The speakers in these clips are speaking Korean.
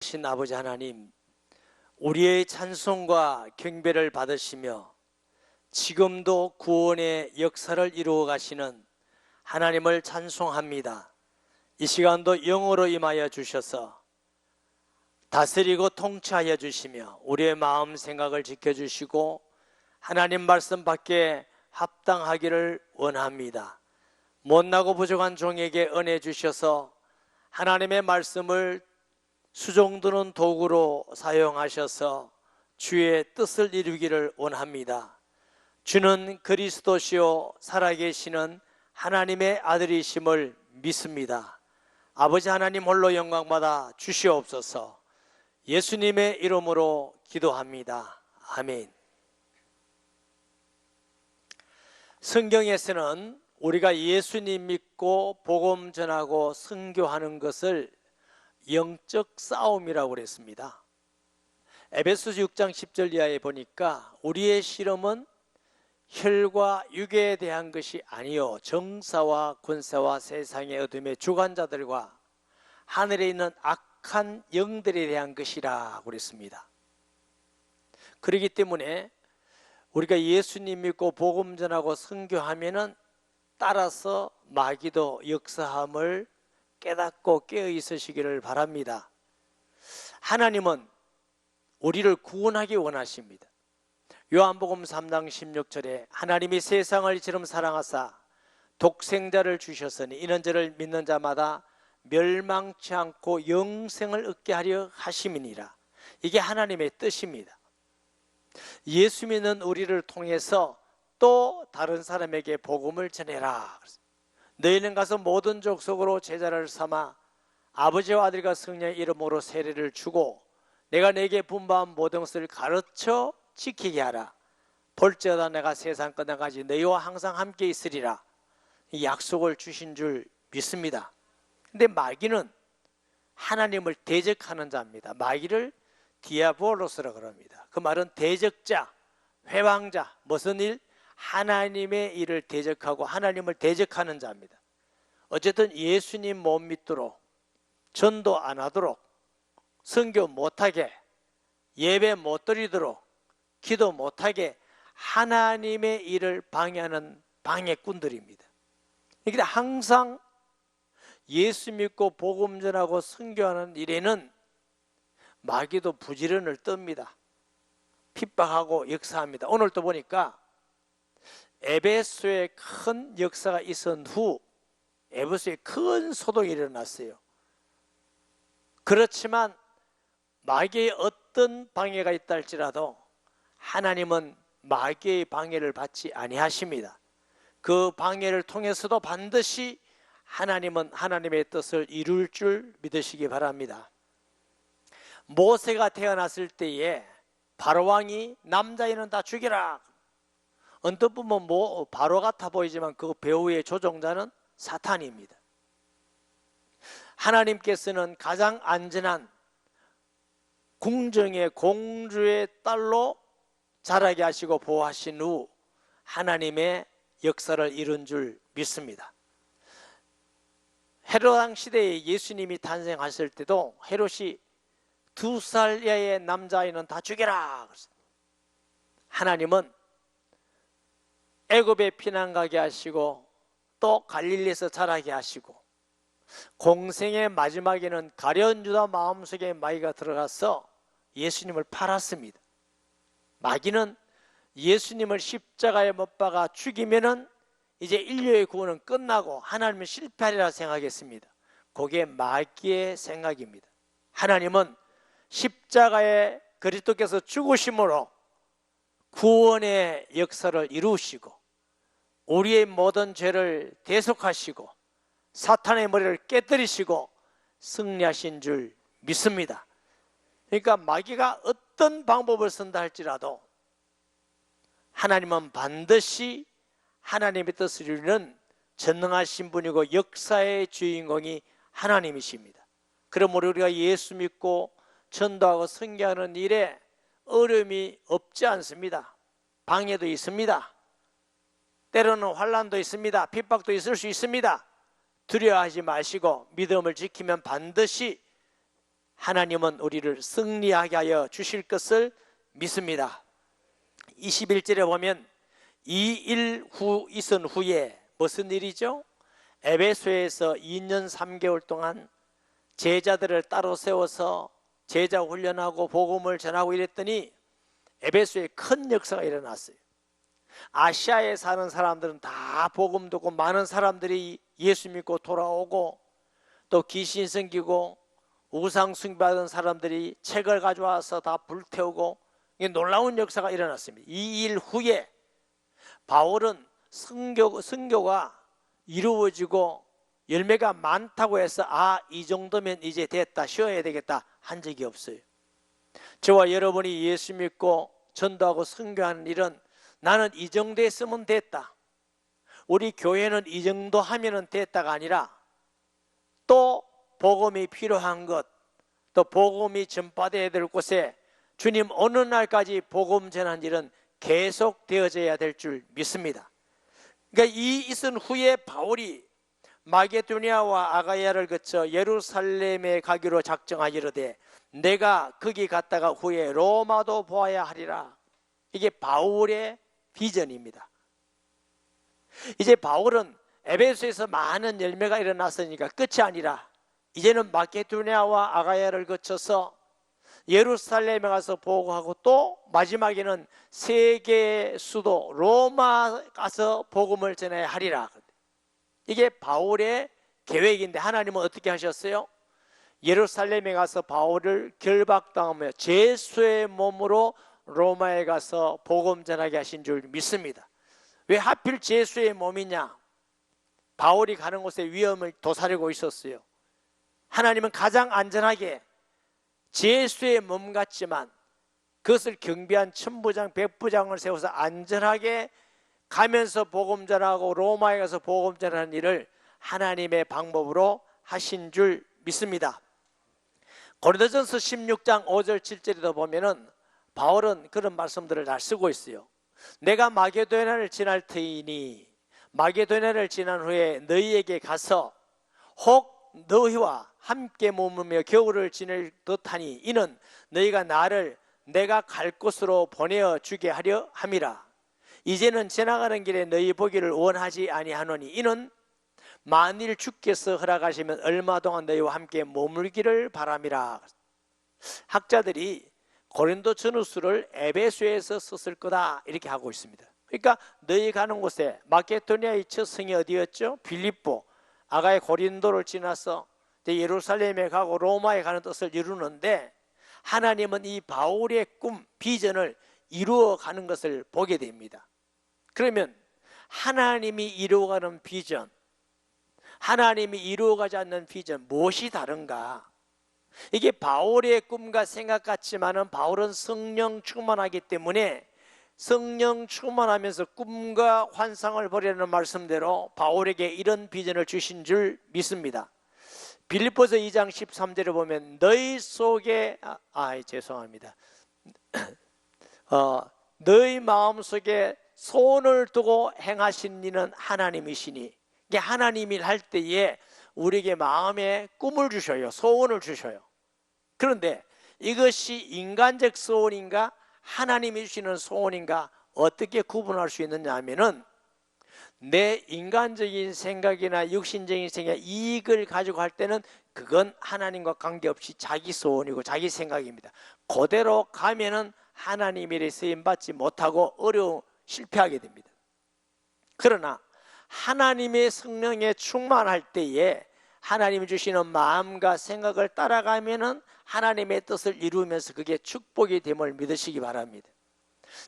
신 아버지 하나님, 우리의 찬송과 경배를 받으시며 지금도 구원의 역사를 이루어 가시는 하나님을 찬송합니다. 이 시간도 영으로 임하여 주셔서 다스리고 통치하여 주시며 우리의 마음 생각을 지켜주시고 하나님 말씀 밖에 합당하기를 원합니다. 못나고 부족한 종에게 은혜 주셔서 하나님의 말씀을 수종드는 도구로 사용하셔서 주의 뜻을 이루기를 원합니다. 주는 그리스도시요 살아계시는 하나님의 아들이심을 믿습니다. 아버지 하나님 홀로 영광받아 주시옵소서. 예수님의 이름으로 기도합니다. 아멘. 성경에서는 우리가 예수님 믿고 복음 전하고 선교하는 것을 영적 싸움이라고 그랬습니다. 에베소서 6장 10절 이하에 보니까 우리의 씨름은 혈과 육에 대한 것이 아니요 정사와 권세와 세상의 어둠의 주관자들과 하늘에 있는 악한 영들에 대한 것이라고 그랬습니다. 그렇기 때문에 우리가 예수님 믿고 복음 전하고 선교하면은 따라서 마귀도 역사함을 깨닫고 깨어 있으시기를 바랍니다. 하나님은 우리를 구원하기 원하십니다. 요한복음 3장 16절에 하나님이 세상을 이처럼 사랑하사 독생자를 주셨으니 이는 저를 믿는 자마다 멸망치 않고 영생을 얻게 하려 하심이니라. 이게 하나님의 뜻입니다. 예수 믿는 우리를 통해서 또 다른 사람에게 복음을 전해라. 너희는 가서 모든 족속으로 제자를 삼아 아버지와 아들과 성령의 이름으로 세례를 주고 내가 네게 분부한 모든 것을 가르쳐 지키게 하라. 볼지어다 내가 세상 끝날까지 너희와 항상 함께 있으리라. 이 약속을 주신 줄 믿습니다. 근데 마귀는 하나님을 대적하는 자입니다. 마귀를 디아볼로스라고 합니다. 그 말은 대적자, 회방자, 무슨 일? 하나님의 일을 대적하고 하나님을 대적하는 자입니다. 어쨌든 예수님 못 믿도록, 전도 안 하도록, 선교 못하게, 예배 못 드리도록, 기도 못하게 하나님의 일을 방해하는 방해꾼들입니다. 그러니까 항상 예수 믿고 복음 전하고 선교하는 일에는 마귀도 부지런을 떱니다. 핍박하고 역사합니다. 오늘 또 보니까 에베소에 큰 역사가 있은 후 에베소에 큰 소동이 일어났어요. 그렇지만 마귀의 어떤 방해가 있다 할지라도 하나님은 마귀의 방해를 받지 아니하십니다. 그 방해를 통해서도 반드시 하나님은 하나님의 뜻을 이룰 줄 믿으시기 바랍니다. 모세가 태어났을 때에 바로왕이 남자애는 다 죽여라. 언뜻 보면 바로 같아 보이지만 그 배후의 조종자는 사탄입니다. 하나님께서는 가장 안전한 궁정의 공주의 딸로 자라게 하시고 보호하신 후 하나님의 역사를 이룬 줄 믿습니다. 헤롯 시대에 예수님이 탄생하실 때도 헤롯이 2살 이하의 남자아이는 다 죽여라. 하나님은 애굽에 피난 가게 하시고 또 갈릴리에서 자라게 하시고 공생의 마지막에는 가룟 유다 마음속에 마귀가 들어가서 예수님을 팔았습니다. 마귀는 예수님을 십자가에 못 박아 죽이면은 이제 인류의 구원은 끝나고 하나님은 실패하리라 생각했습니다. 그게 마귀의 생각입니다. 하나님은 십자가에 그리스도께서 죽으심으로 구원의 역사를 이루시고 우리의 모든 죄를 대속하시고 사탄의 머리를 깨뜨리시고 승리하신 줄 믿습니다. 그러니까 마귀가 어떤 방법을 쓴다 할지라도 하나님은 반드시 하나님의 뜻을 이루는 전능하신 분이고 역사의 주인공이 하나님이십니다. 그러므로 우리가 예수 믿고 전도하고 선교하는 일에 어려움이 없지 않습니다. 방해도 있습니다. 때로는 환난도 있습니다. 핍박도 있을 수 있습니다. 두려워하지 마시고 믿음을 지키면 반드시 하나님은 우리를 승리하게 하여 주실 것을 믿습니다. 21절에 보면 이 일 후 있은 후에 무슨 일이죠? 에베소에서 2년 3개월 동안 제자들을 따로 세워서 제자 훈련하고 복음을 전하고 이랬더니 에베소에 큰 역사가 일어났어요. 아시아에 사는 사람들은 다 복음 듣고 많은 사람들이 예수 믿고 돌아오고 또 귀신 생기고 우상 숭배하던 사람들이 책을 가져와서 다 불태우고 놀라운 역사가 일어났습니다. 이 일 후에 바울은 선교가 이루어지고 열매가 많다고 해서 이 정도면 이제 됐다, 쉬어야 되겠다 한 적이 없어요. 저와 여러분이 예수 믿고 전도하고 선교하는 일은 나는 이 정도 했으면 됐다, 우리 교회는 이 정도 하면 됐다가 아니라 또 복음이 필요한 것, 또 복음이 전파되어야 될 곳에 주님 어느 날까지 복음 전하는 일은 계속 되어져야 될 줄 믿습니다. 그러니까 이 있은 후에 바울이 마게도니아와 아가야를 거쳐 예루살렘에 가기로 작정하기로되 내가 거기 갔다가 후에 로마도 보아야 하리라. 이게 바울의 비전입니다. 이제 바울은 에베소에서 많은 열매가 일어났으니까 끝이 아니라 이제는 마게도니아와 아가야를 거쳐서 예루살렘에 가서 보고하고 또 마지막에는 세계 수도 로마 가서 복음을 전해야 하리라. 이게 바울의 계획인데 하나님은 어떻게 하셨어요? 예루살렘에 가서 바울을 결박당하며 제수의 몸으로 로마에 가서 복음 전하게 하신 줄 믿습니다. 왜 하필 제수의 몸이냐? 바울이 가는 곳에 위험을 도사리고 있었어요. 하나님은 가장 안전하게 제수의 몸 같지만 그것을 경비한 천부장 백부장을 세워서 안전하게 가면서 복음 전하고 로마에 가서 복음 전하는 일을 하나님의 방법으로 하신 줄 믿습니다. 고린도전서 16장 5절 7절에도 보면은 바울은 그런 말씀들을 잘 쓰고 있어요. 내가 마게도냐를 지날 터이니 마게도냐를 지난 후에 너희에게 가서 혹 너희와 함께 머무르며 겨울을 지낼 듯하니 이는 너희가 나를 내가 갈 곳으로 보내어 주게 하려 함이라. 이제는 지나가는 길에 너희 보기를 원하지 아니하노니 이는 만일 주께서 허락하시면 얼마 동안 너희와 함께 머물기를 바람이라. 학자들이 고린도 전후서를 에베소에서 썼을 거다 이렇게 하고 있습니다. 그러니까 너희 가는 곳에 마게도니아의 첫 성이 어디였죠? 빌립보, 아가의 고린도를 지나서 예루살렘에 가고 로마에 가는 뜻을 이루는데 하나님은 이 바울의 꿈, 비전을 이루어가는 것을 보게 됩니다. 그러면 하나님이 이루어가는 비전, 하나님이 이루어가지 않는 비전 무엇이 다른가? 이게 바울의 꿈과 생각 같지만은 바울은 성령 충만하기 때문에 성령 충만하면서 꿈과 환상을 버리는 말씀대로 바울에게 이런 비전을 주신 줄 믿습니다. 빌립보서 2장 13절에 보면 너희 속에 죄송합니다. 너희 마음속에 소원을 두고 행하신 이는 하나님이시니, 이게 하나님이 할 때에 우리에게 마음에 꿈을 주셔요. 소원을 주셔요. 그런데 이것이 인간적 소원인가 하나님이 주시는 소원인가 어떻게 구분할 수 있느냐 하면은 내 인간적인 생각이나 육신적인 생각, 이익을 가지고 할 때는 그건 하나님과 관계없이 자기 소원이고 자기 생각입니다. 그대로 가면은 하나님의 일에 쓰임받지 못하고 실패하게 됩니다. 그러나 하나님의 성령에 충만할 때에 하나님이 주시는 마음과 생각을 따라가면은 하나님의 뜻을 이루면서 그게 축복이 됨을 믿으시기 바랍니다.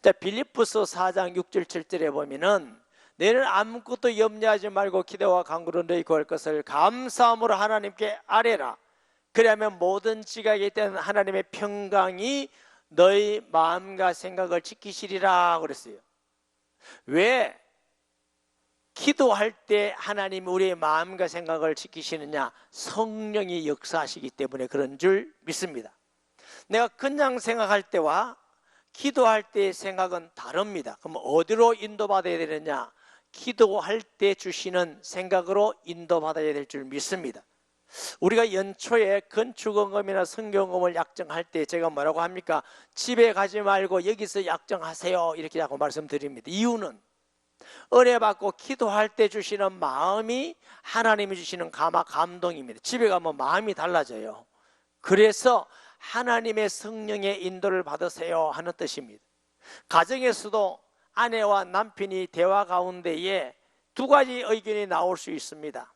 자, 빌립보서 4장 6절 7절에 보면은 너희는 아무것도 염려하지 말고 기도와 간구로 너희 구할 것을 감사함으로 하나님께 아뢰라. 그러면 모든 지각에 대한 하나님의 평강이 너희 마음과 생각을 지키시리라 그랬어요. 왜 기도할 때 하나님이 우리의 마음과 생각을 지키시느냐? 성령이 역사하시기 때문에 그런 줄 믿습니다. 내가 그냥 생각할 때와 기도할 때의 생각은 다릅니다. 그럼 어디로 인도받아야 되느냐? 기도할 때 주시는 생각으로 인도받아야 될 줄 믿습니다. 우리가 연초에 건축원금이나 성경금을 약정할 때 제가 뭐라고 합니까? 집에 가지 말고 여기서 약정하세요, 이렇게 자꾸 말씀드립니다. 이유는 은혜 받고 기도할 때 주시는 마음이 하나님이 주시는 감동입니다. 집에 가면 마음이 달라져요. 그래서 하나님의 성령의 인도를 받으세요 하는 뜻입니다. 가정에서도 아내와 남편이 대화 가운데에 두 가지 의견이 나올 수 있습니다.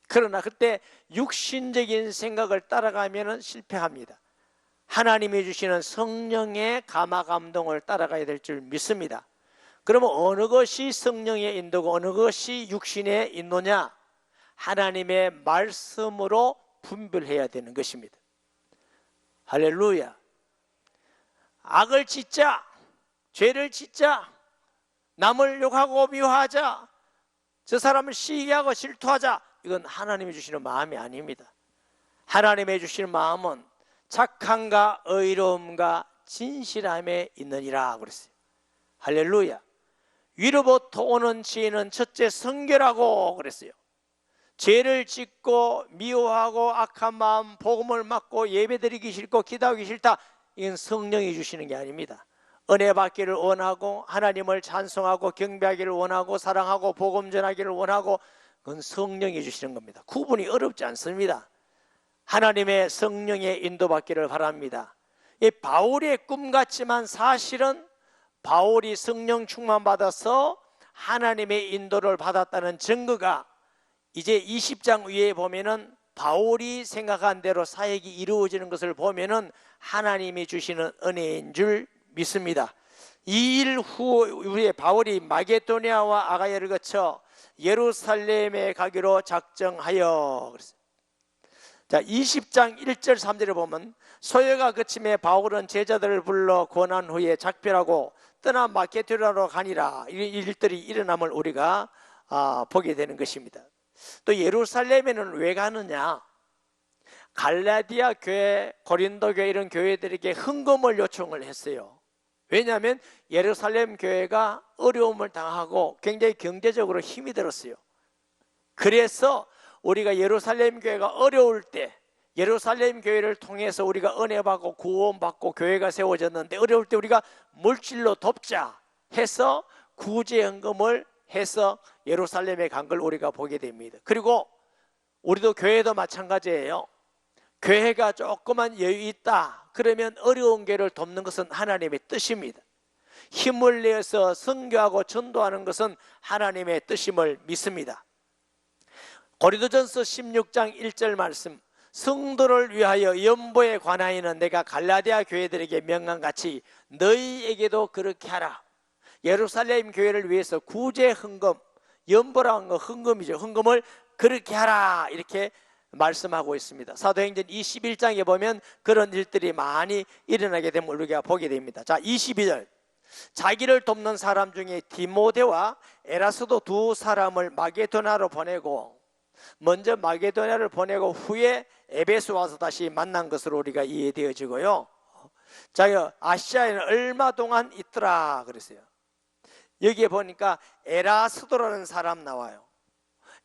그러나 그때 육신적인 생각을 따라가면 실패합니다. 하나님이 주시는 성령의 감동을 따라가야 될 줄 믿습니다. 그러면 어느 것이 성령의 인도고 어느 것이 육신의 인도냐? 하나님의 말씀으로 분별해야 되는 것입니다. 할렐루야. 악을 짓자, 죄를 짓자, 남을 욕하고 미워하자, 저 사람을 시기하고 질투하자, 이건 하나님이 주시는 마음이 아닙니다. 하나님이 주시는 마음은 착함과 의로움과 진실함에 있느니라 그랬어요. 할렐루야. 위로부터 오는 지혜는 첫째 성결하고 그랬어요. 죄를 짓고 미워하고 악한 마음, 복음을 막고 예배드리기 싫고 기도하기 싫다, 이건 성령이 주시는 게 아닙니다. 은혜 받기를 원하고 하나님을 찬송하고 경배하기를 원하고 사랑하고 복음 전하기를 원하고, 그건 성령이 주시는 겁니다. 구분이 어렵지 않습니다. 하나님의 성령의 인도받기를 바랍니다. 이 바울의 꿈 같지만 사실은 바울이 성령 충만 받아서 하나님의 인도를 받았다는 증거가 이제 20장 위에 보면은 바울이 생각한 대로 사역이 이루어지는 것을 보면은 하나님이 주시는 은혜인 줄 믿습니다. 이 일 후에 바울이 마게도니아와 아가야를 거쳐 예루살렘에 가기로 작정하여 그랬어요. 자, 20장 1절 3절에 보면 소요가 그침에 바울은 제자들을 불러 권한 후에 작별하고 떠나 마게도니아로 가니라, 이 일들이 일어남을 우리가 보게 되는 것입니다. 또 예루살렘에는 왜 가느냐? 갈라디아 교회, 고린도 교회 이런 교회들에게 헌금을 요청을 했어요. 왜냐하면 예루살렘 교회가 어려움을 당하고 굉장히 경제적으로 힘이 들었어요. 그래서 우리가 예루살렘 교회가 어려울 때 예루살렘 교회를 통해서 우리가 은혜 받고 구원받고 교회가 세워졌는데, 어려울 때 우리가 물질로 돕자 해서 구제 헌금을 해서 예루살렘에 간 걸 우리가 보게 됩니다. 그리고 우리도 교회도 마찬가지예요. 교회가 조그만 여유 있다 그러면 어려운 교회를 돕는 것은 하나님의 뜻입니다. 힘을 내서 선교하고 전도하는 것은 하나님의 뜻임을 믿습니다. 고린도전서 16장 1절 말씀, 성도를 위하여 연보에 관하여는 내가 갈라디아 교회들에게 명한같이 너희에게도 그렇게 하라. 예루살렘 교회를 위해서 구제 헌금, 연보라는 거 헌금이죠. 헌금을 그렇게 하라, 이렇게 말씀하고 있습니다. 사도행전 21장에 보면 그런 일들이 많이 일어나게 되면 우리가 보게 됩니다. 자, 22절, 자기를 돕는 사람 중에 디모데와 에라스도 두 사람을 마게도냐로 보내고, 먼저 마게도냐를 보내고 후에 에베소 와서 다시 만난 것으로 우리가 이해되어지고요. 자, 아시아에는 얼마 동안 있더라 그랬어요. 여기에 보니까 에라스도라는 사람 나와요.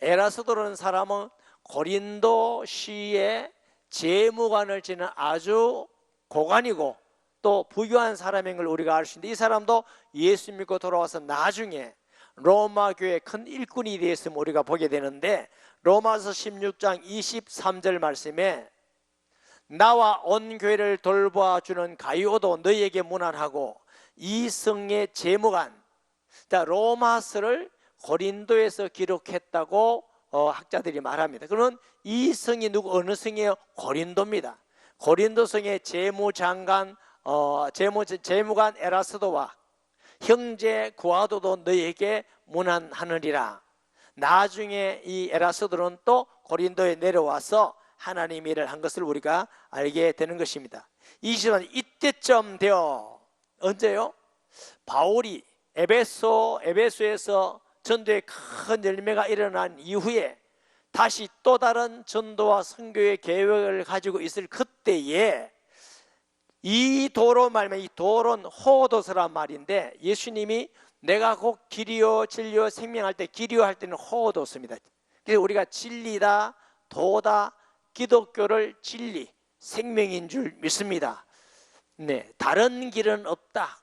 에라스도라는 사람은 고린도시의 재무관을 지는 아주 고관이고 또 부유한 사람인 걸 우리가 알 수 있는데, 이 사람도 예수 믿고 돌아와서 나중에 로마 교회 큰 일꾼이 되었음을 우리가 보게 되는데, 로마서 16장 23절 말씀에 나와 온 교회를 돌보아주는 가이오도 너희에게 문안하고 이 성의 재무관, 자, 로마서를 고린도에서 기록했다고 학자들이 말합니다. 그러면 이 성이 어느 성이에요? 고린도입니다. 고린도 성의 재무장관, 재무관 에라스도와 형제 구아도도 너희에게 문안하느니라. 나중에 이 에라스도는 또 고린도에 내려와서 하나님 일을 한 것을 우리가 알게 되는 것입니다. 20년 이때쯤 되어, 언제요? 바울이 에베소에서 전도의 큰 열매가 일어난 이후에 다시 또 다른 전도와 선교의 계획을 가지고 있을 그때에 이 도로 말면, 이 도로는 호도서란 말인데, 예수님이 내가 곧 길이요 진리요 생명할 때 길이요 할 때는 호도서입니다. 그래서 우리가 진리다, 도다, 기독교를 진리, 생명인 줄 믿습니다. 네, 다른 길은 없다.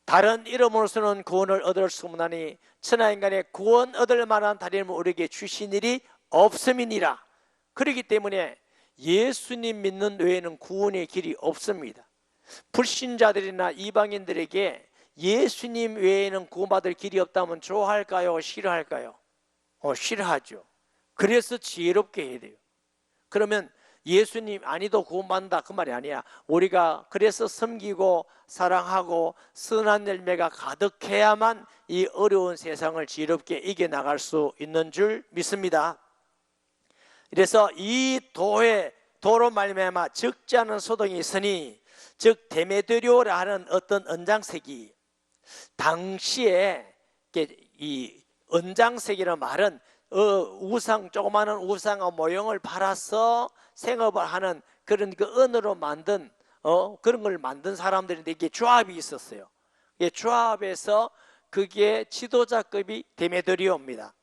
다른 이름으로서는 구원을 얻을 수 없나니 천하인간의 구원 얻을 만한 다른 이름을 우리에게 주신 일이 없음이니라. 그렇기 때문에 예수님 믿는 외에는 구원의 길이 없습니다. 불신자들이나 이방인들에게 예수님 외에는 구원받을 길이 없다면 좋아할까요? 싫어할까요? 싫어하죠. 그래서 지혜롭게 해야 돼요. 그러면 예수님 아니도 구원받는다 그 말이 아니야. 우리가 그래서 섬기고 사랑하고 선한 열매가 가득해야만 이 어려운 세상을 지혜롭게 이겨나갈 수 있는 줄 믿습니다. 그래서 이 도로 말미암아 적지 않은 소동이 있으니, 즉 데메드리오라 하는 어떤 은장색이, 당시에 이 은장색이라는 말은 우상, 조그마한 우상의 모형을 팔아서 생업을 하는 그런 그 은으로 만든 그런 걸 만든 사람들인데, 이게 조합이 있었어요. 이게 조합에서 그게 지도자급이 데메드리오입니다.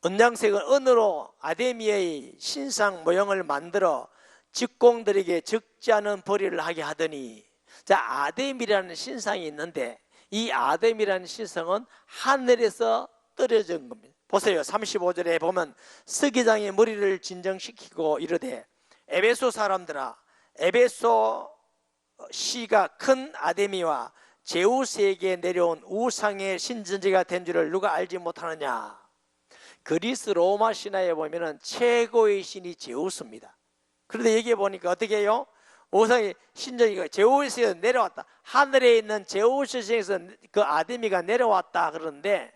은장색은 은으로 아데미의 신상 모형을 만들어 직공들에게 적지 않은 벌이를 하게 하더니, 자, 아데미라는 신상이 있는데 이 아데미라는 신상은 하늘에서 떨어진 겁니다. 보세요. 35절에 보면 서기장의 머리를 진정시키고 이르되, 에베소 사람들아, 에베소 시가 큰 아데미와 제우스에게 내려온 우상의 신전지가 된 줄을 누가 알지 못하느냐. 그리스 로마 신화에 보면은 최고의 신이 제우스입니다. 그런데 여기에 보니까 어떻게 해요? 우상의 신전지가 제우스에서 내려왔다. 하늘에 있는 제우스에서 그 아데미가 내려왔다. 그런데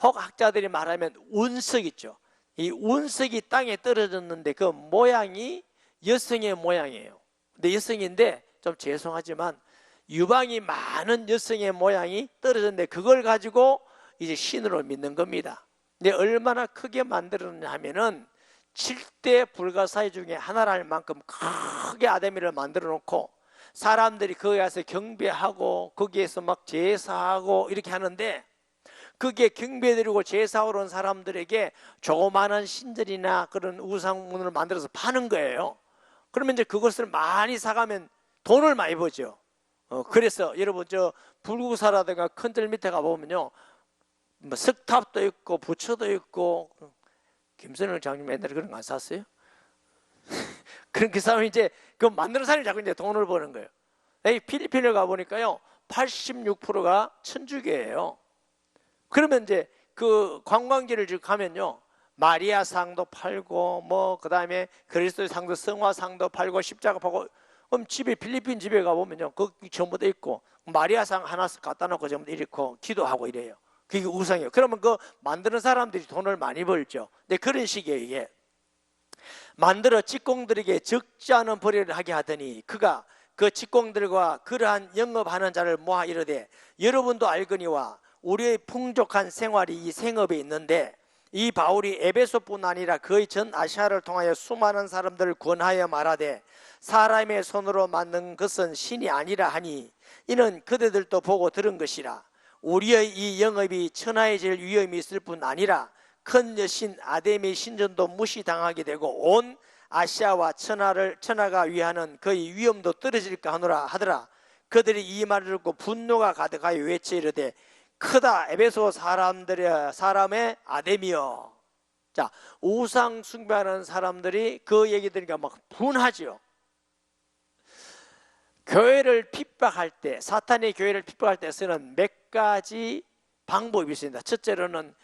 혹 학자들이 말하면 운석 있죠. 이 운석이 땅에 떨어졌는데 그 모양이 여성의 모양이에요. 근데 여성인데 좀 죄송하지만 유방이 많은 여성의 모양이 떨어졌는데 그걸 가지고 이제 신으로 믿는 겁니다. 근데 얼마나 크게 만들었냐 하면은 7대 불가사의 중에 하나랄 만큼 크게 아데미를 만들어 놓고 사람들이 거기 가서 경배하고 거기에서 막 제사하고 이렇게 하는데, 그게 경배드리고 제사하러 온 사람들에게 조그마한 신전이나 그런 우상문을 만들어서 파는 거예요. 그러면 이제 그것을 많이 사가면 돈을 많이 벌죠. 그래서 여러분 저 불구사라든가 큰들 밑에 가보면요, 뭐 석탑도 있고 부처도 있고. 김선영 장님 옛날에 그런 거 안 샀어요? 그런 그 사람이 이제 그 만드는 사람이 자꾸 이제 돈을 버는 거예요. 필리핀을 가보니까요 86%가 천주교예요. 그러면 이제 그 관광지를 쭉 가면요, 마리아 상도 팔고 뭐 그다음에 그리스도의 상도, 성화 상도 팔고 십자가 팔고. 그럼 집에, 필리핀 집에 가보면요 거기 전부 다 있고 마리아 상 하나 갖다 놓고 전부 다 이렇게 기도하고 이래요. 그게 우상이에요. 그러면 그 만드는 사람들이 돈을 많이 벌죠. 근데 그런 식이에요. 이게 만들어 직공들에게 적지 않은 벌이를 하게 하더니 그가 그 직공들과 그러한 영업하는 자를 모아 이르되, 여러분도 알거니와 우리의 풍족한 생활이 이 생업에 있는데, 이 바울이 에베소뿐 아니라 거의 전 아시아를 통하여 수많은 사람들을 권하여 말하되, 사람의 손으로 만든 것은 신이 아니라 하니 이는 그대들도 보고 들은 것이라. 우리의 이 영업이 천하에 제일 위험이 있을 뿐 아니라 큰 여신 아데미 신전도 무시당하게 되고 온 아시아와 천하가 위하는 그의 위험도 떨어질까 하노라 하더라. 그들이 이 말을 듣고 분노가 가득하여 외쳐 이르되, 크다 에베소 사람의 아데미여. 자, 우상 숭배하는 사람들이 그 얘기 들으니까 막 분하죠. 교회를 핍박할 때, 사탄이 교회를 핍박할 때 쓰는 몇 가지 방법이 있습니다. 첫째로는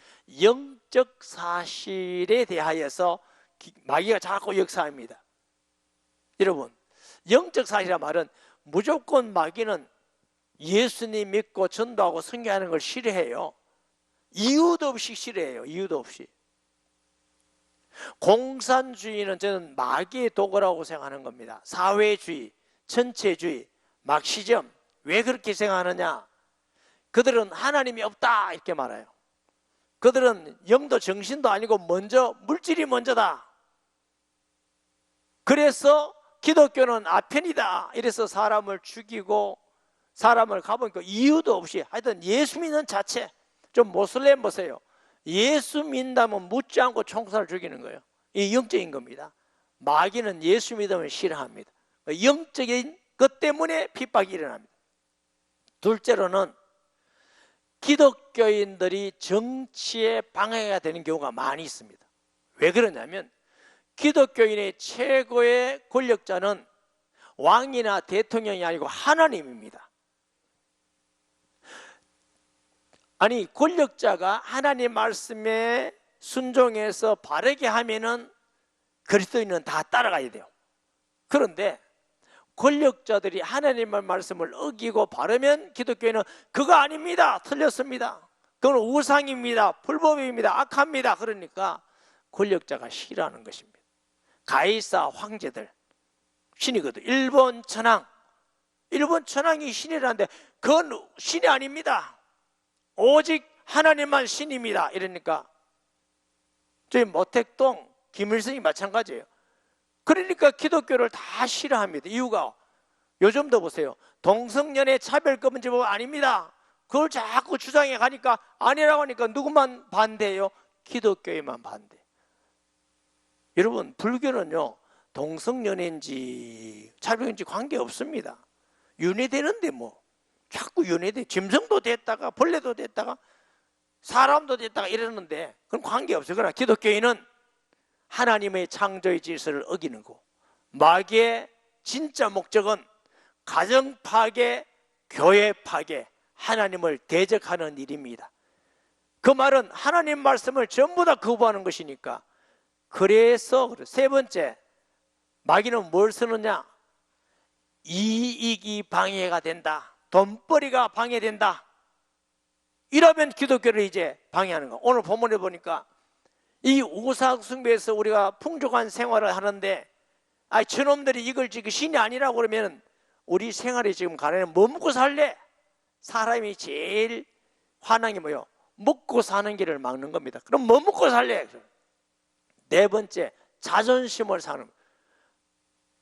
영적 사실에 대하여서 마귀가 자꾸 역사합니다. 여러분, 영적 사실이란 말은 무조건 마귀는 예수님 믿고 전도하고 선교하는 걸 싫어해요. 이유도 없이 싫어해요. 이유도 없이. 공산주의는 저는 마귀의 도구라고 생각하는 겁니다. 사회주의, 전체주의, 막시즘. 왜 그렇게 생각하느냐? 그들은 하나님이 없다 이렇게 말해요. 그들은 영도 정신도 아니고 먼저 물질이 먼저다. 그래서 기독교는 아편이다. 이래서 사람을 죽이고 사람을 가보니까 이유도 없이, 하여튼 예수 믿는 자체. 좀 모슬렘 보세요. 예수 믿다면 묻지 않고 총살을 죽이는 거예요. 이 영적인 겁니다. 마귀는 예수 믿음을 싫어합니다. 영적인 것 때문에 핍박이 일어납니다. 둘째로는 기독교인들이 정치에 방해가 되는 경우가 많이 있습니다. 왜 그러냐면 기독교인의 최고의 권력자는 왕이나 대통령이 아니고 하나님입니다. 아니, 권력자가 하나님 말씀에 순종해서 바르게 하면은 그리스도인은 다 따라가야 돼요. 그런데 권력자들이 하나님의 말씀을 어기고 바르면 기독교인은 그거 아닙니다, 틀렸습니다, 그건 우상입니다, 불법입니다, 악합니다. 그러니까 권력자가 싫어하는 것입니다. 가이사 황제들 신이거든. 일본 천황이 신이라는데 그건 신이 아닙니다, 오직 하나님만 신입니다. 이러니까 저희 모택동 김일성이 마찬가지예요. 그러니까 기독교를 다 싫어합니다. 이유가 요즘도 보세요. 동성연애 차별금지법 아닙니다, 그걸 자꾸 주장해 가니까 아니라고 하니까 누구만 반대해요? 기독교에만 반대. 여러분, 불교는요 동성연애인지 차별인지 관계없습니다. 윤회되는데 뭐 자꾸 윤회돼. 짐승도 됐다가 벌레도 됐다가 사람도 됐다가 이러는데 그건 관계없어요. 그러나 기독교인은 하나님의 창조의 질서를 어기는 거. 마귀의 진짜 목적은 가정 파괴, 교회 파괴, 하나님을 대적하는 일입니다. 그 말은 하나님 말씀을 전부 다 거부하는 것이니까. 그래서 세 번째, 마귀는 뭘 쓰느냐? 이익이 방해가 된다, 돈벌이가 방해된다, 이러면 기독교를 이제 방해하는 거. 오늘 본문에 보니까 이 우상 숭배에서 우리가 풍족한 생활을 하는데 저놈들이 이걸 지금 신이 아니라고 그러면 우리 생활이 지금 가난해. 뭐 먹고 살래? 사람이 제일 화난 게 뭐예요? 먹고 사는 길을 막는 겁니다. 그럼 뭐 먹고 살래? 네 번째, 자존심을 사는 거예요.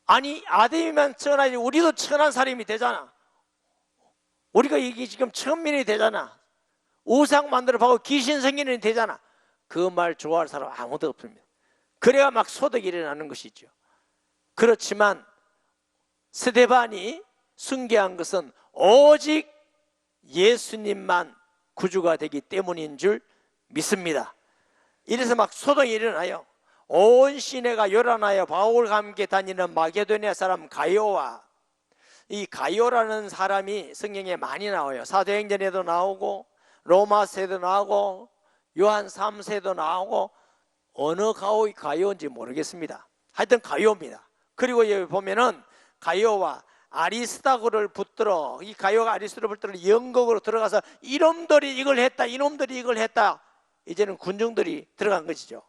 아니, 아담이만 천하지 우리도 천한 사람이 되잖아. 우리가 이게 지금 천민이 되잖아. 우상 만들어 봐고 귀신 생기는 되잖아. 그 말 좋아할 사람 아무도 없습니다. 그래야 막 소득이 일어나는 것이죠. 그렇지만 스데반이 순교한 것은 오직 예수님만 구주가 되기 때문인 줄 믿습니다. 이래서 막 소동이 일어나요. 온 시내가 요란하여 바울과 함께 다니는 마게도니아 사람 가이오와, 이 가이오라는 사람이 성경에 많이 나와요. 사도행전에도 나오고 로마서에도 나오고 요한 3세도 나오고 어느 가이오인지 모르겠습니다. 하여튼 가이오입니다. 그리고 여기 보면은 가이오와 아리스다고를 붙들어, 이 가이오가 아리스다고를 붙들어 영국으로 들어가서 이놈들이 이걸 했다, 이놈들이 이걸 했다. 이제는 군중들이 들어간 것이죠.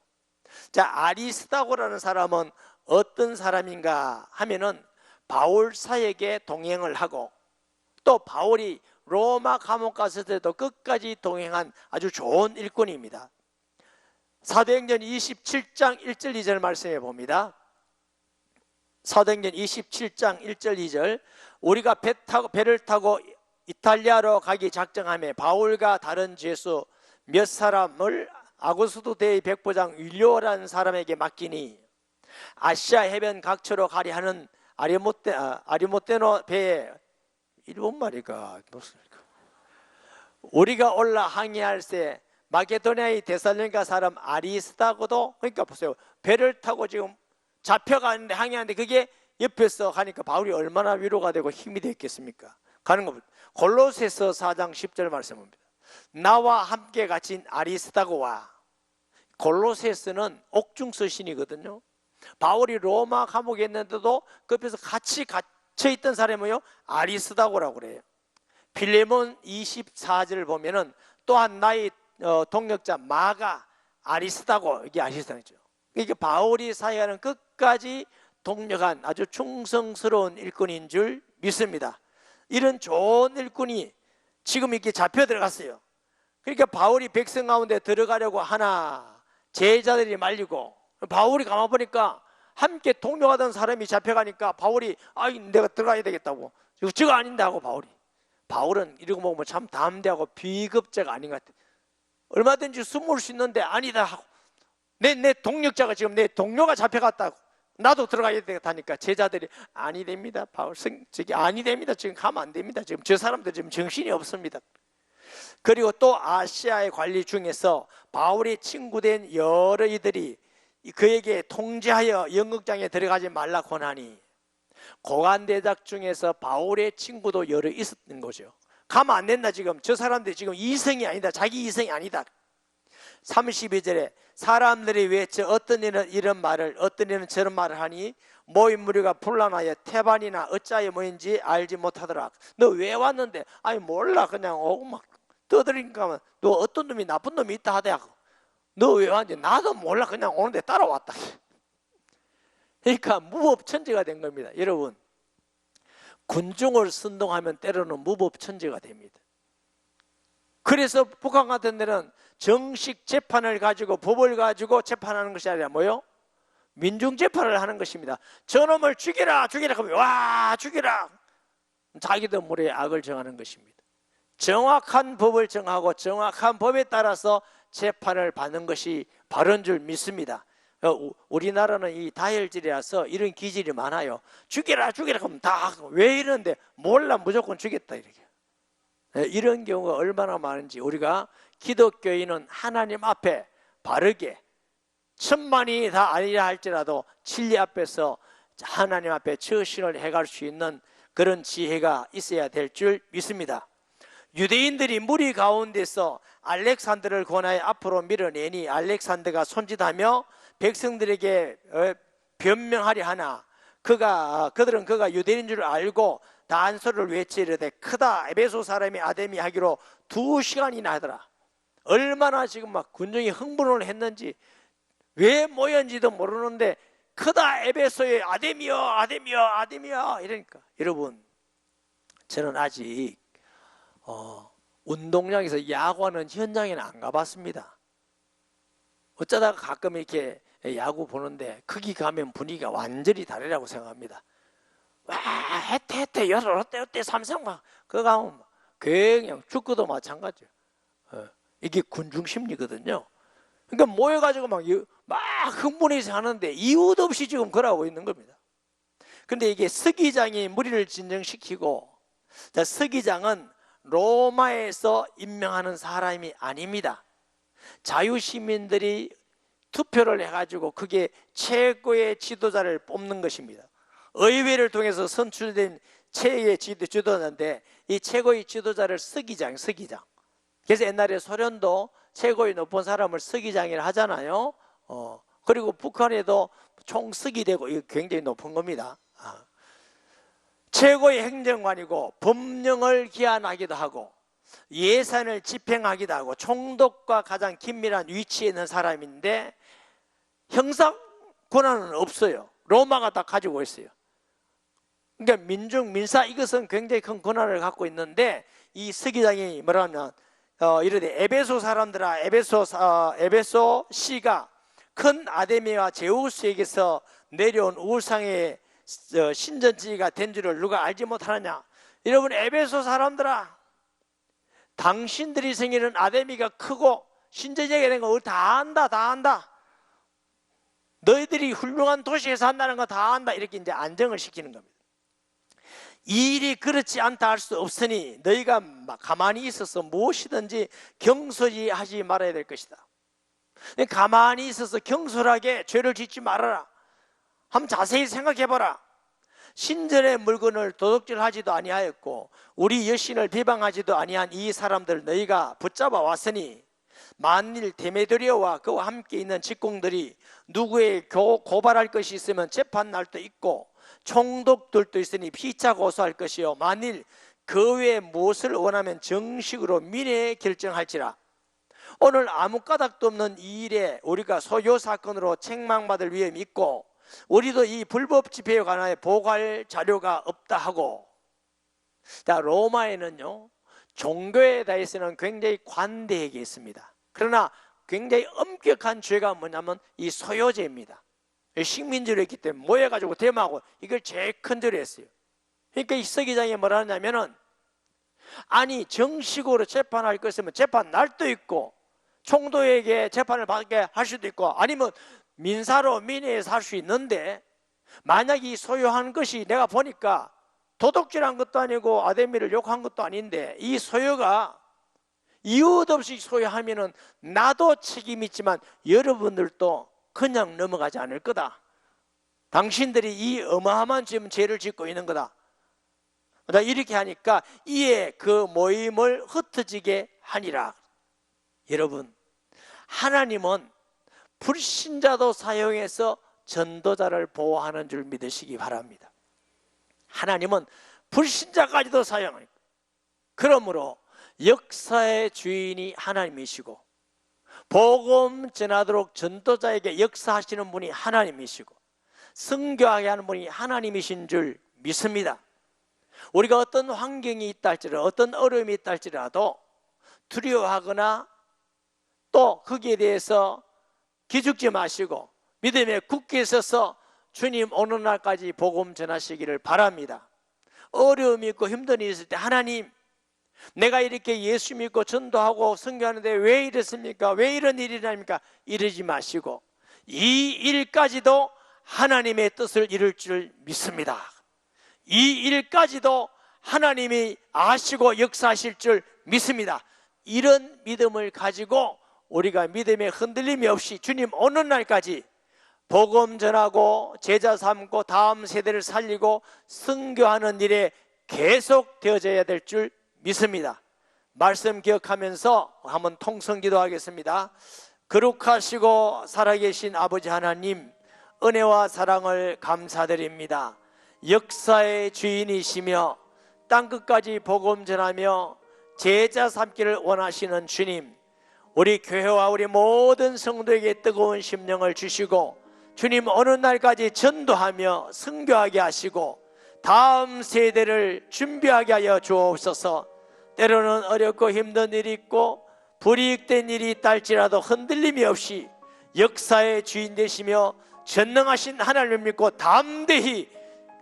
자, 아리스다고라는 사람은 어떤 사람인가 하면은 바울 사역에 동행을 하고 또 바울이 로마 감옥 갔을 때도 끝까지 동행한 아주 좋은 일꾼입니다. 사도행전 27장 1절 2절 말씀해 봅니다. 사도행전 27장 1절 2절, 우리가 배를 타고 이탈리아로 가기 작정하며 바울과 다른 죄수 몇 사람을 아고스도 대의 백부장 율리오라는 사람에게 맡기니 아시아 해변 각처로 가리 하는 아리모테노 배에, 일본말이가 무엇입니까? 우리가 올라 항해할 때 마게도니아의 데살로니가 사람 아리스다고도, 그러니까 보세요, 배를 타고 지금 잡혀가는데 항해하는데 그게 옆에서 가니까 바울이 얼마나 위로가 되고 힘이 됐겠습니까? 가는 겁니다. 골로새서 4장 10절 말씀입니다. 나와 함께 갇힌 아리스다고와, 골로새서는 옥중서신이거든요. 바울이 로마 감옥에 있는데도 그 옆에서 같이 갇혀있던 사람이 뭐예요? 아리스다고라고 그래요. 빌레몬 24절을 보면은 또한 나의 동역자 마가 아리스다고, 이게 아리스다죠. 이게 바울이 사역하는 끝까지 동력한 아주 충성스러운 일꾼인 줄 믿습니다. 이런 좋은 일꾼이 지금 이렇게 잡혀 들어갔어요. 그러니까 바울이 백성 가운데 들어가려고 하나 제자들이 말리고, 바울이 가만 보니까 함께 동료하던 사람이 잡혀가니까 바울이 내가 들어가야 되겠다고, 저거 아닌데 하고 바울은 이러고 보면 참 담대하고 비겁자가 아닌 것 같아. 얼마든지 숨을 수 있는데 아니다 하고, 내 동력자가 지금 내 동료가 잡혀갔다고, 나도 들어가야 되겠다니까 제자들이 아니 됩니다. 바울 저기 아니 됩니다. 지금 가면 안 됩니다. 지금 저 사람들 지금 정신이 없습니다. 그리고 또 아시아의 관리 중에서 바울의 친구된 여러 이들이 그에게 통제하여 연극장에 들어가지 말라 권하니 고관대작 중에서 바울의 친구도 여러 있었던 거죠. 가면 안 된다. 지금 저 사람들이 지금 이성이 아니다. 자기 이성이 아니다. 32절에 사람들이 외쳐 어떤 이는 이런 말을 어떤 이는 저런 말을 하니 모인 무리가 분란하여 태반이나 어찌하여 모인지 알지 못하더라. 너 왜 왔는데? 아니 몰라. 그냥 오고 막 떠들니까 너 어떤 놈이 나쁜 놈이 있다 하대하고 너 왜 왔는지 나도 몰라. 그냥 오는데 따라왔다. 그러니까 무법천지가 된 겁니다. 여러분, 군중을 선동하면 때로는 무법천지가 됩니다. 그래서 북한 같은 데는 정식 재판을 가지고 법을 가지고 재판하는 것이 아니라 뭐요? 민중재판을 하는 것입니다. 저놈을 죽이라 죽이라 하면 와 죽이라. 자기도 모르게 악을 정하는 것입니다. 정확한 법을 정하고 정확한 법에 따라서 재판을 받는 것이 바른 줄 믿습니다. 우리나라는 이 다혈질이라서 이런 기질이 많아요. 죽이라 죽이라 하면 다 왜 이러는데 몰라 무조건 죽였다 이렇게. 이런 경우가 얼마나 많은지 우리가 기독교인은 하나님 앞에 바르게 천만이 다 아니라 할지라도 진리 앞에서 하나님 앞에 처신을 해갈 수 있는 그런 지혜가 있어야 될 줄 믿습니다. 유대인들이 무리 가운데서 알렉산더를 권하여 앞으로 밀어내니 알렉산더가 손짓하며 백성들에게 변명하려 하나 그들은 그가 유대인인 줄 알고 단소를 외치려되 크다 에베소 사람이 아데미 하기로 2시간이나 하더라. 얼마나 지금 막 군중이 흥분을 했는지 왜 모였는지도 모르는데 크다 에베소의 아데미여 아데미여 아데미여 이러니까 여러분 저는 아직 운동장에서 야구하는 현장에는 안 가봤습니다. 어쩌다가 가끔 이렇게 야구 보는데 거기 가면 분위기가 완전히 다르다고 생각합니다. 와 해태 여러 롯데 삼성 막 그거 가면 그냥 축구도 마찬가지예요. 이게 군중심리거든요. 그러니까 모여가지고 막 흥분해서 하는데 이유도 없이 지금 그러고 있는 겁니다. 그런데 이게 서기장이 무리를 진정시키고 서기장은 로마에서 임명하는 사람이 아닙니다. 자유시민들이 투표를 해가지고 그게 최고의 지도자를 뽑는 것입니다. 의회를 통해서 선출된 최고의 지도자인데 이 최고의 지도자를 서기장. 그래서 옛날에 소련도 최고의 높은 사람을 서기장이라 하잖아요. 그리고 북한에도 총석이 되고 이거 굉장히 높은 겁니다. 최고의 행정관이고 법령을 기한하기도 하고 예산을 집행하기도 하고 총독과 가장 긴밀한 위치에 있는 사람인데 형사 권한은 없어요. 로마가 다 가지고 있어요. 그러니까 민사 이것은 굉장히 큰 권한을 갖고 있는데 이 서기장이 뭐라면 이르되 에베소 사람들아 에베소 시가 큰 아데미와 제우스에게서 내려온 우상의 신전지가 된 줄을 누가 알지 못하느냐. 여러분 에베소 사람들아 당신들이 생기는 아데미가 크고 신전지가 된 거 다 안다. 너희들이 훌륭한 도시에 산다는 거 다 안다. 이렇게 이제 안정을 시키는 겁니다. 이 일이 그렇지 않다 할 수 없으니 너희가 가만히 있어서 무엇이든지 경솔하지 말아야 될 것이다. 가만히 있어서 경솔하게 죄를 짓지 말아라. 한번 자세히 생각해봐라. 신전의 물건을 도둑질하지도 아니하였고 우리 여신을 비방하지도 아니한 이 사람들 너희가 붙잡아 왔으니 만일 데메드리오와 그와 함께 있는 직공들이 누구에 고발할 것이 있으면 재판 날도 있고 총독들도 있으니 피차 고소할 것이요 만일 그 외에 무엇을 원하면 정식으로 민회에 결정할지라. 오늘 아무 까닭도 없는 이 일에 우리가 소요 사건으로 책망받을 위험이 있고 우리도 이 불법 집회에 관하여 보고할 자료가 없다 하고. 자, 로마에는요 종교에 대해서는 굉장히 관대하게 있습니다. 그러나 굉장히 엄격한 죄가 뭐냐면 이 소요죄입니다. 식민지로 했기 때문에 모여가지고 대마하고 이걸 제일 큰 죄로 했어요. 그러니까 이 서기장이 뭐라 하냐면은 아니 정식으로 재판할 것이면 재판 날도 있고 총독에게 재판을 받게 할 수도 있고 아니면 민사로 민회에서 할 수 있는데 만약 이 소유한 것이 내가 보니까 도둑질한 것도 아니고 아데미를 욕한 것도 아닌데 이 소유가 이유 없이 소유하면은 나도 책임이 있지만 여러분들도 그냥 넘어가지 않을 거다. 당신들이 이 어마어마한 지금 죄를 짓고 있는 거다. 이렇게 하니까 이에 그 모임을 흩어지게 하니라. 여러분, 하나님은 불신자도 사용해서 전도자를 보호하는 줄 믿으시기 바랍니다. 하나님은 불신자까지도 사용합니다. 그러므로 역사의 주인이 하나님이시고 복음 전하도록 전도자에게 역사하시는 분이 하나님이시고 선교하게 하는 분이 하나님이신 줄 믿습니다. 우리가 어떤 환경이 있다 할지라도 어떤 어려움이 있다 할지라도 두려워하거나 또 거기에 대해서 기죽지 마시고 믿음에 굳게 서서 주님 오는 날까지 복음 전하시기를 바랍니다. 어려움이 있고 힘든 일이 있을 때 하나님, 내가 이렇게 예수 믿고 전도하고 선교하는데 왜 이랬습니까? 왜 이런 일이 납니까? 이러지 마시고 이 일까지도 하나님의 뜻을 이룰 줄 믿습니다. 이 일까지도 하나님이 아시고 역사하실 줄 믿습니다. 이런 믿음을 가지고 우리가 믿음에 흔들림이 없이 주님 오는 날까지 복음 전하고 제자 삼고 다음 세대를 살리고 선교하는 일에 계속 되어져야 될 줄 믿습니다. 말씀 기억하면서 한번 통성 기도하겠습니다. 거룩하시고 살아계신 아버지 하나님, 은혜와 사랑을 감사드립니다. 역사의 주인이시며 땅끝까지 복음 전하며 제자 삼기를 원하시는 주님, 우리 교회와 우리 모든 성도에게 뜨거운 심령을 주시고 주님 어느 날까지 전도하며 선교하게 하시고 다음 세대를 준비하게 하여 주옵소서. 때로는 어렵고 힘든 일이 있고 불이익된 일이 있다 할지라도 흔들림이 없이 역사의 주인 되시며 전능하신 하나님을 믿고 담대히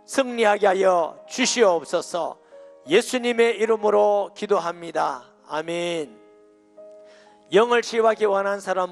승리하게 하여 주시옵소서. 예수님의 이름으로 기도합니다. 아멘. 영을 치유하기 원하는 사람